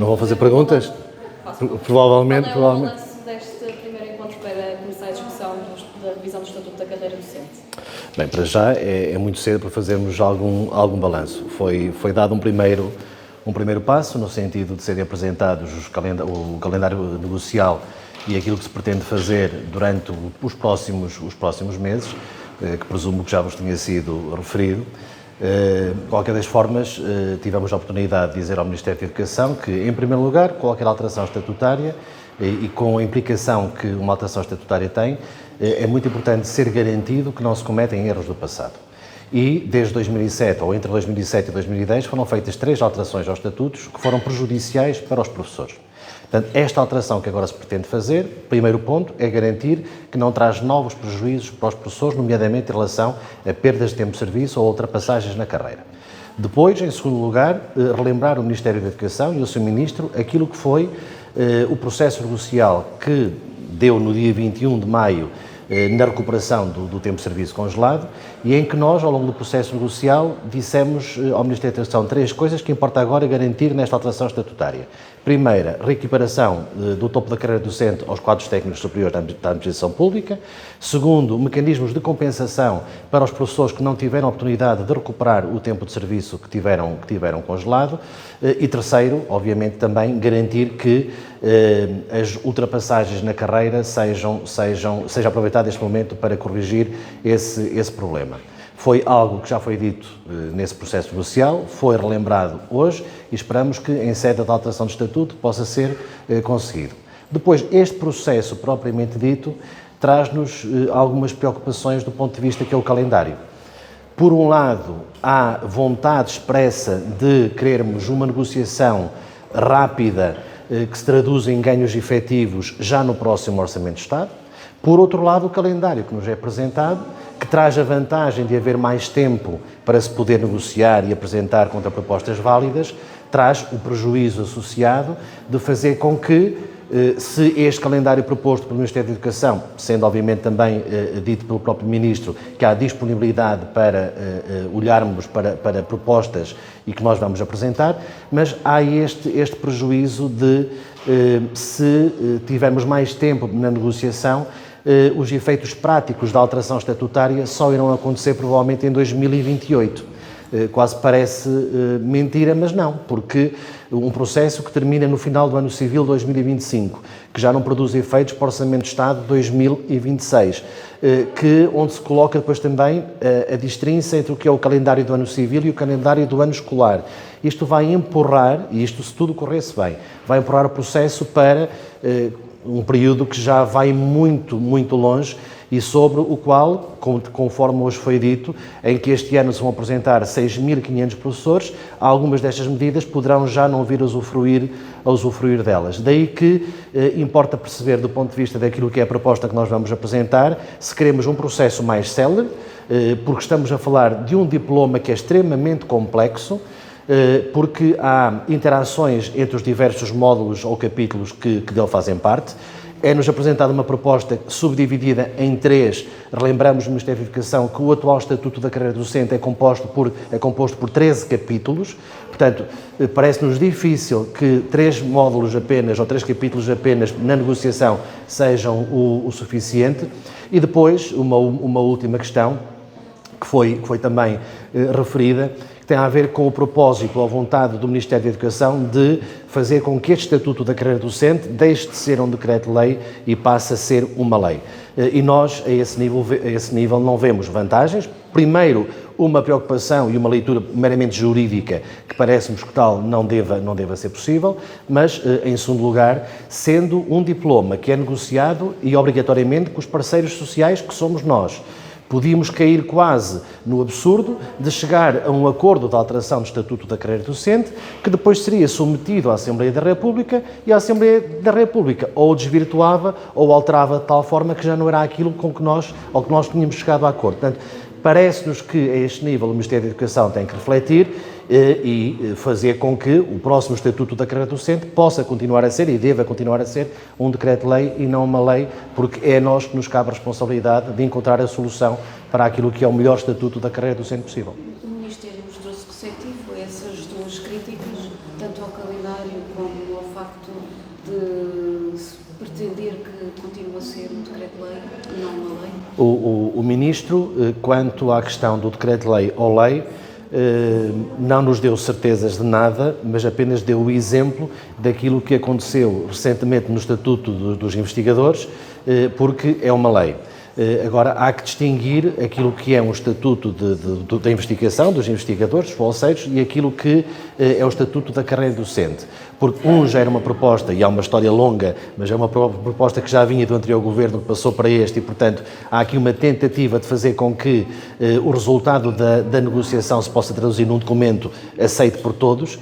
Não vão fazer perguntas? Provavelmente. Qual é o balanço deste primeiro encontro para começar a discussão da revisão do Estatuto da Carreira Docente? Bem, para já é muito cedo para fazermos algum balanço. Foi dado um primeiro passo, no sentido de serem apresentados o calendário negocial e aquilo que se pretende fazer durante os próximos meses, que presumo que já vos tinha sido referido. De qualquer das formas, tivemos a oportunidade de dizer ao Ministério da Educação que, em primeiro lugar, qualquer alteração estatutária e com a implicação que uma alteração estatutária tem, é muito importante ser garantido que não se cometem erros do passado. E, desde 2007, ou entre 2007 e 2010, foram feitas 3 alterações aos estatutos que foram prejudiciais para os professores. Portanto, esta alteração que agora se pretende fazer, primeiro ponto, é garantir que não traz novos prejuízos para os professores, nomeadamente em relação a perdas de tempo de serviço ou ultrapassagens na carreira. Depois, em segundo lugar, relembrar o Ministério da Educação e o seu Ministro aquilo que foi o processo negocial que deu no dia 21 de maio na recuperação do tempo de serviço congelado e em que nós, ao longo do processo negocial, dissemos ao Ministério da Educação 3 coisas que importa agora garantir nesta alteração estatutária. Primeira, reequiparação do topo da carreira docente aos quadros técnicos superiores da administração pública. Segundo, mecanismos de compensação para os professores que não tiveram a oportunidade de recuperar o tempo de serviço que tiveram congelado. E terceiro, obviamente, também garantir que as ultrapassagens na carreira seja aproveitado este momento para corrigir esse problema. Foi algo que já foi dito nesse processo negocial, foi relembrado hoje e esperamos que, em sede da alteração do Estatuto, possa ser conseguido. Depois, este processo propriamente dito traz-nos algumas preocupações do ponto de vista que é o calendário. Por um lado, há vontade expressa de querermos uma negociação rápida que se traduz em ganhos efetivos já no próximo Orçamento de Estado. Por outro lado, o calendário que nos é apresentado, que traz a vantagem de haver mais tempo para se poder negociar e apresentar contrapropostas válidas, traz o prejuízo associado de fazer com que, se este calendário proposto pelo Ministério da Educação, sendo obviamente também dito pelo próprio Ministro, que há disponibilidade para olharmos para propostas e que nós vamos apresentar, mas há este prejuízo de, se tivermos mais tempo na negociação, os efeitos práticos da alteração estatutária só irão acontecer provavelmente em 2028. Quase parece mentira, mas não, porque um processo que termina no final do ano civil 2025, que já não produz efeitos para o Orçamento de Estado de 2026, onde se coloca depois também a distinção entre o que é o calendário do ano civil e o calendário do ano escolar. Isto vai empurrar, e isto se tudo corresse bem, vai empurrar o processo para um período que já vai muito, muito longe e sobre o qual, conforme hoje foi dito, em que este ano se vão apresentar 6.500 professores, algumas destas medidas poderão já não vir a usufruir delas. Daí que importa perceber, do ponto de vista daquilo que é a proposta que nós vamos apresentar, se queremos um processo mais célere, porque estamos a falar de um diploma que é extremamente complexo, porque há interações entre os diversos módulos ou capítulos que dele fazem parte. É-nos apresentada uma proposta subdividida em 3. Relembramos no Ministério da Educação que o atual Estatuto da Carreira Docente é composto por 13 capítulos. Portanto, parece-nos difícil que 3 módulos apenas, ou 3 capítulos apenas, na negociação, sejam o suficiente. E depois, uma última questão, que foi também referida, tem a ver com o propósito ou a vontade do Ministério da Educação de fazer com que este Estatuto da Carreira Docente deixe de ser um decreto-lei e passe a ser uma lei. E nós, a esse nível, não vemos vantagens. Primeiro, uma preocupação e uma leitura meramente jurídica, que parece-nos que tal não deva ser possível, mas, em segundo lugar, sendo um diploma que é negociado e obrigatoriamente com os parceiros sociais que somos nós. Podíamos cair quase no absurdo de chegar a um acordo de alteração do Estatuto da Carreira Docente, que depois seria submetido à Assembleia da República e a Assembleia da República ou desvirtuava ou alterava de tal forma que já não era aquilo ao que nós tínhamos chegado a acordo. Portanto, parece-nos que a este nível o Ministério da Educação tem que refletir e fazer com que o próximo Estatuto da Carreira Docente possa continuar a ser e deva continuar a ser um decreto-lei e não uma lei, porque é a nós que nos cabe a responsabilidade de encontrar a solução para aquilo que é o melhor Estatuto da Carreira Docente possível. O Ministério mostrou-se receptivo a essas duas críticas, tanto ao calendário como ao facto de se pretender que continue a ser um decreto-lei e não uma lei? O Ministro, quanto à questão do decreto-lei ou lei, não nos deu certezas de nada, mas apenas deu o exemplo daquilo que aconteceu recentemente no Estatuto dos Investigadores, porque é uma lei. Agora, há que distinguir aquilo que é um estatuto da investigação, dos investigadores, dos bolseiros, e aquilo que é o estatuto da carreira docente. Porque já era uma proposta, e há uma história longa, mas é uma proposta que já vinha do anterior governo, que passou para este, e, portanto, há aqui uma tentativa de fazer com que o resultado da negociação se possa traduzir num documento aceito por todos,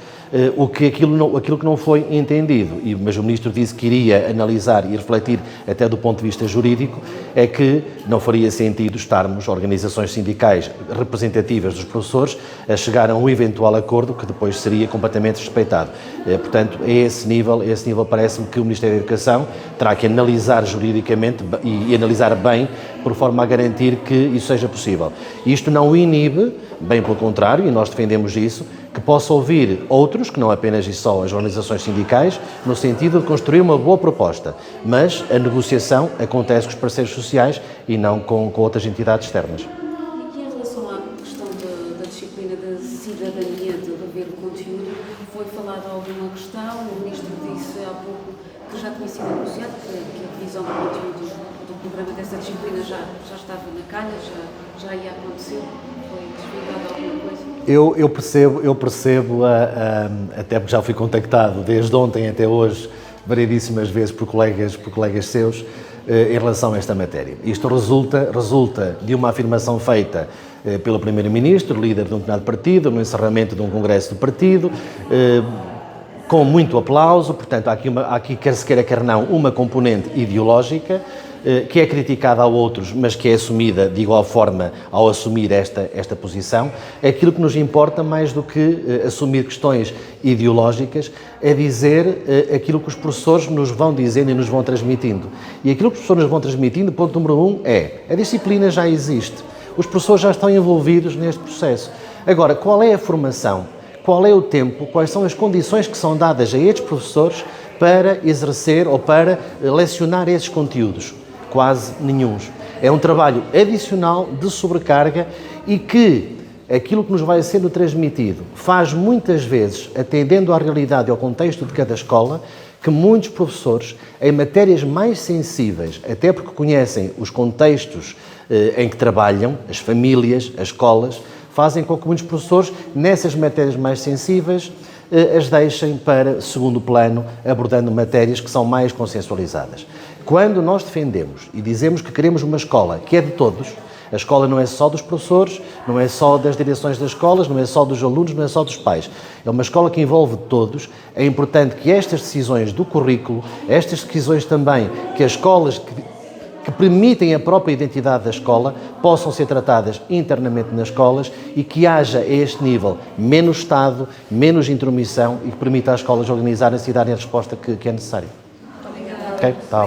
aquilo que não foi entendido, mas o Ministro disse que iria analisar e refletir até do ponto de vista jurídico, é que não faria sentido estarmos, organizações sindicais representativas dos professores, a chegar a um eventual acordo que depois seria completamente respeitado. Portanto, a esse nível parece-me que o Ministério da Educação terá que analisar juridicamente e analisar bem, por forma a garantir que isso seja possível. Isto não o inibe, bem pelo contrário, e nós defendemos isso, que possa ouvir outros, que não apenas e só as organizações sindicais, no sentido de construir uma boa proposta, mas a negociação acontece com os parceiros sociais e não com outras entidades externas. E em relação à questão da disciplina da cidadania, de rever o conteúdo, foi falada alguma questão? O Ministro disse há pouco que já tinha sido anunciado, que a revisão do conteúdo do programa dessa disciplina já estava na calha, já ia acontecer. Foi desligado alguma coisa? Eu percebo, até porque já fui contactado desde ontem até hoje, variedíssimas vezes por colegas seus, em relação a esta matéria. Isto resulta de uma afirmação feita pelo Primeiro-Ministro, líder de um determinado partido, no encerramento de um congresso do partido, com muito aplauso. Portanto, há aqui, quer se queira, quer não, uma componente ideológica, que é criticada a outros, mas que é assumida de igual forma ao assumir esta posição. Aquilo que nos importa, mais do que assumir questões ideológicas, é dizer aquilo que os professores nos vão dizendo e nos vão transmitindo. E aquilo que os professores nos vão transmitindo, ponto número 1, é: a disciplina já existe, os professores já estão envolvidos neste processo. Agora, qual é a formação? Qual é o tempo? Quais são as condições que são dadas a estes professores para exercer ou para lecionar esses conteúdos? Quase nenhuns. É um trabalho adicional de sobrecarga e que aquilo que nos vai sendo transmitido faz muitas vezes, atendendo à realidade e ao contexto de cada escola, que muitos professores, em matérias mais sensíveis, até porque conhecem os contextos em que trabalham, as famílias, as escolas, fazem com que muitos professores, nessas matérias mais sensíveis, as deixem para segundo plano, abordando matérias que são mais consensualizadas. Quando nós defendemos e dizemos que queremos uma escola que é de todos, a escola não é só dos professores, não é só das direções das escolas, não é só dos alunos, não é só dos pais. É uma escola que envolve todos. É importante que estas decisões do currículo, estas decisões também que as escolas que permitem a própria identidade da escola possam ser tratadas internamente nas escolas e que haja a este nível menos Estado, menos intromissão e que permita às escolas organizarem-se e darem a resposta que é necessária. Obrigada. Ok? Tá.